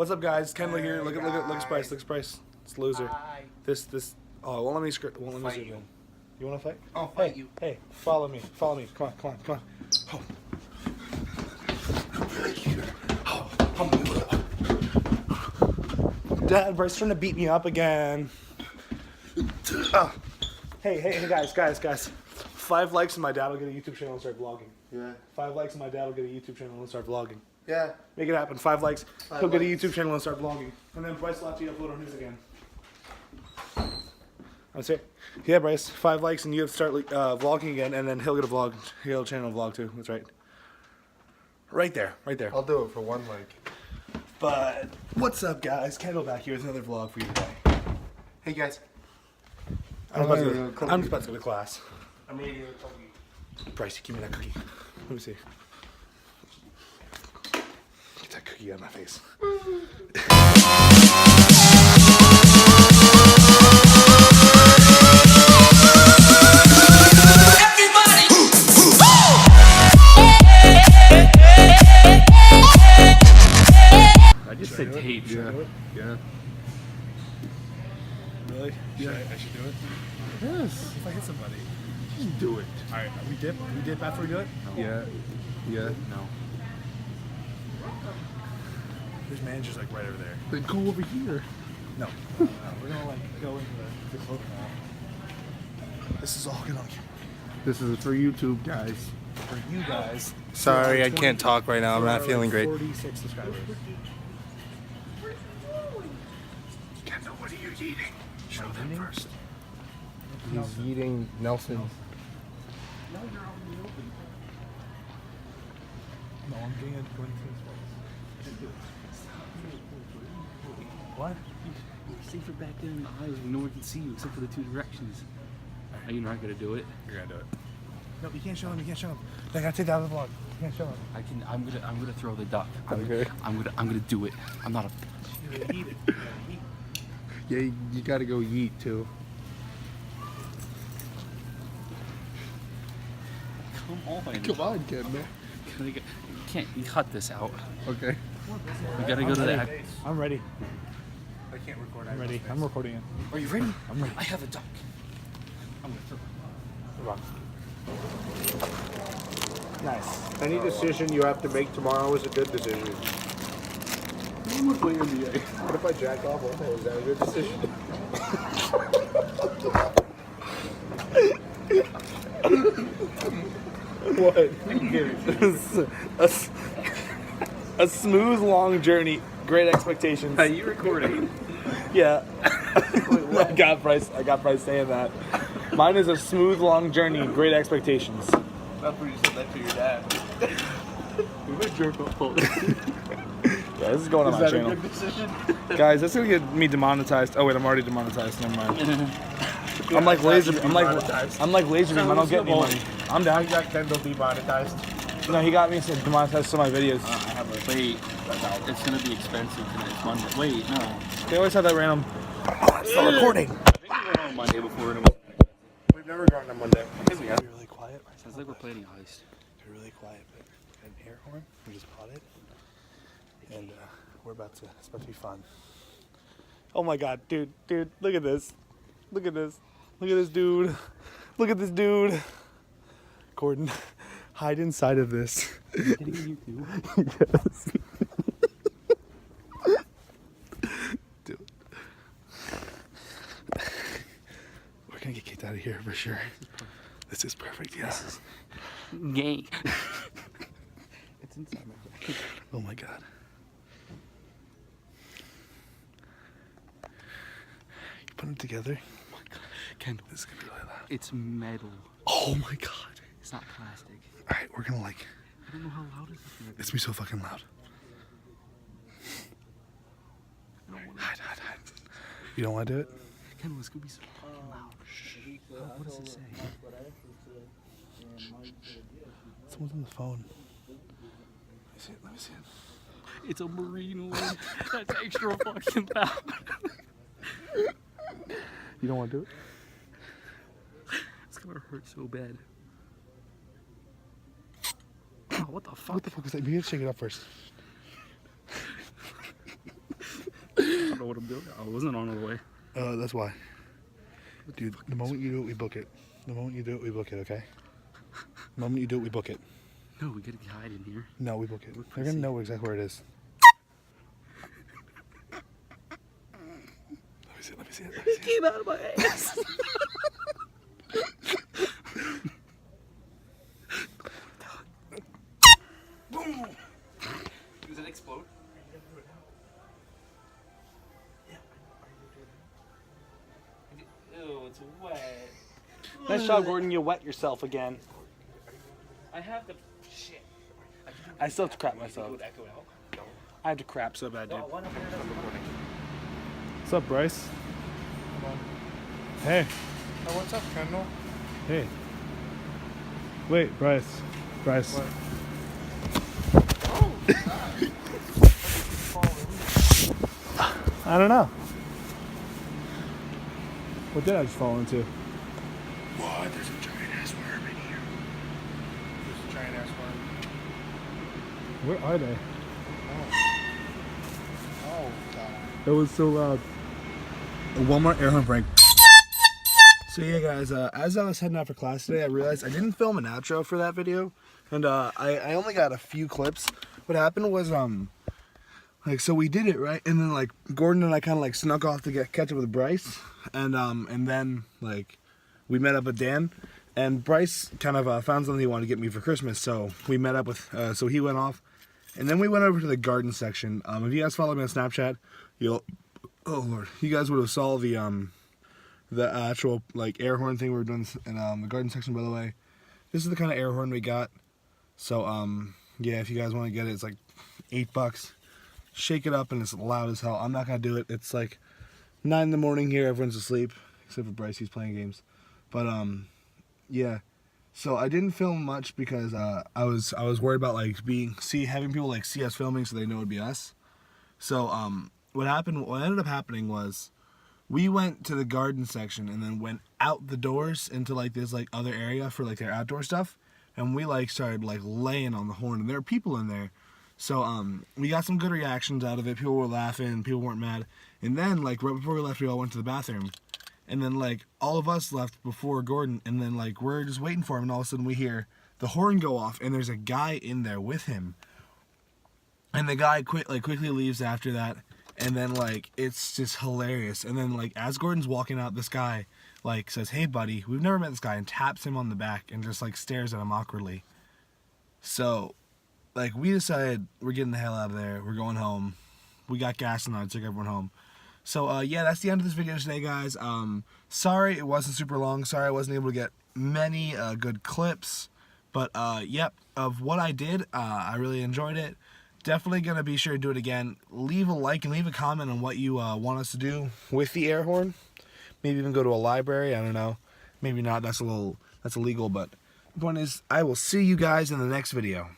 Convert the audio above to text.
What's up, guys? Ken here. Look at his price. Look at his price. It's loser. Hi. This. Oh, won't let me script. Won't let me zoom in. You want to fight? I'll fight you. Hey, follow me. Follow me. Come on. Oh. Dad, Bryce trying to beat me up again. Hey, guys. 5 likes and my dad will get a YouTube channel and start vlogging. Yeah. 5 likes and my dad will get a YouTube channel and start vlogging. Yeah. Make it happen. 5 likes. He'll get a likes. YouTube channel and start vlogging. And then Bryce will have to upload on his again. That's it. Yeah, Bryce. 5 likes and you have to start vlogging again, and then he'll get a vlog. He'll get a channel vlog too. That's right. Right there. I'll do it for 1 like. But what's up, guys? Kendall back here with another vlog for you today. Hey guys. I'm just about to go to class. I'm gonna do a cookie. Bryce, give me that cookie. Let me see. Get that cookie out of my face. I just said tape. Yeah. Really? Yeah. I should do it? Yes. If I hit somebody. Just do it. Alright, we dip after we do it? Yeah. Yeah. No. There's managers like right over there. Then go over here. No. We're gonna like go into the clothing aisle. This is all gonna This is for YouTube, guys. for you guys. Sorry, I can't talk right now. I'm not feeling great. 46 subscribers. Kendall, what are you eating? Show them first. He's eating Nelson. No, I'm getting it going to this What? Safer back there in the aisles when no one can see you except for the 2 directions. Are you not gonna do it? You're gonna do it. No, you can't show them. I gotta take that out of the vlog. You can't show them. I'm gonna throw the duck. Okay. I'm gonna do it. I'm not a. You gotta eat it. Yeah, you gotta go eat too. Come on. Come on, kid, man. Can't you cut this out? Okay. We gotta go to that. I'm ready. I can't record. I'm ready. I'm recording it. Are you ready? I'm ready. I have a duck. I'm gonna throw it. Nice. Any decision you have to make tomorrow is a good decision. I'm gonna play NBA. What if I jack off? Oh, is that a good decision? What? a smooth, long journey. Great expectations. Are you recording? Yeah. I got Bryce saying that. Mine is a smooth, long journey. Great expectations. That's where you said that to your dad. We might jerk off. Yeah, this is going on my channel. Good decision? Guys, that's gonna get me demonetized. Oh wait, I'm already demonetized. Never mind. I'm like laser. I'm like laser beam. I don't get any money. I'm down. You got Kendall demonetized. No, he got me demonetized to my videos. I have a wait. It's gonna be expensive tonight. It's Monday. Wait, no. They always have that random. Start recording. I think we went on Monday before. And We've never gone on Monday. Be really quiet. sounds like we're planning a heist. Be really quiet. But an air horn. We just bought it, and we're about to. It's about to be fun. Oh my God, dude! Look at this! Look at this! Look at this dude! Look at this dude! Gordon, hide inside of this. Getting you too. Yes. Dude. We're gonna get kicked out of here for sure. This is perfect, yes. Gay. It's inside my jacket. Oh my God. You put them together. Oh my God. Kendall, This is gonna be really loud. it's metal. Oh my God. It's not plastic. Alright, we're gonna like, I don't know how loud it's gonna be. it's gonna be so fucking loud. I don't wanna. Hide. You don't wanna do it? Kendall, it's gonna be so fucking loud. What does it say? Someone's on the phone. Let me see it. It's a marine one. That's extra fucking loud. You don't wanna do it? It's gonna hurt so bad. Oh, what the fuck? What the fuck was that? You need to shake it up first. know what I'm doing. I wasn't on the way. That's why. Dude, the moment you do it, we book it. The moment you do it, we book it, okay? The moment you do it, we book it. No, we gotta hide in here. No, we book it. We're They're gonna crazy. know exactly where it is. Let me see it. Let me see it. Came out of my ass. Does it explode? Ew, it's wet. Nice job, Gordon. You wet yourself again. I have the shit. I still have to crap myself. Would echo out? No. I have to crap so bad, dude. No, why not put it on recording? What's up, Bryce? Hey. Oh, what's up, Kendall? Hey. Wait, Bryce. Bryce. What? I don't know. What did I just fall into? What? There's a giant ass worm in here. There's a giant ass worm. Where are they? Oh, God. That was so loud. One more air horn break. So yeah, guys, as I was heading out for class today, I realized I didn't film an outro for that video, and I only got a few clips. What happened was like, so we did it, right, and then like Gordon and I kind of like snuck off to catch up with Bryce, and then like we met up with Dan, and Bryce kind of found something he wanted to get me for Christmas, so we met up with so he went off, and then we went over to the garden section. If you guys follow me on Snapchat, you'll you guys would have saw the actual like air horn thing we were doing in the garden section. By the way, this is the kind of air horn we got. So yeah, if you guys want to get it, it's like $8. Shake it up and it's loud as hell. I'm not gonna do it. It's like 9 in the morning here. Everyone's asleep except for Bryce. He's playing games. But yeah. So I didn't film much because I was worried about like having people like see us filming so they know it'd be us. So what ended up happening was we went to the garden section and then went out the doors into like this like other area for like their outdoor stuff, and we like started like laying on the horn, and there were people in there. So we got some good reactions out of it. People were laughing, people weren't mad. And then like right before we left, we all went to the bathroom. And then like all of us left before Gordon, and then like we're just waiting for him, and all of a sudden we hear the horn go off, and there's a guy in there with him. And the guy quickly leaves after that. And then like it's just hilarious. And then like as Gordon's walking out, this guy like says, "Hey buddy, we've never met this guy," and taps him on the back and just like stares at him awkwardly. So like we decided we're getting the hell out of there. We're going home. We got gas and I took everyone home. So yeah, that's the end of this video today, guys. Sorry it wasn't super long. Sorry I wasn't able to get many good clips. But yep, of what I did, I really enjoyed it. Definitely gonna be sure to do it again. Leave a like and leave a comment on what you want us to do with the air horn. Maybe even go to a library. I don't know. Maybe not. That's illegal. But the point is, I will see you guys in the next video.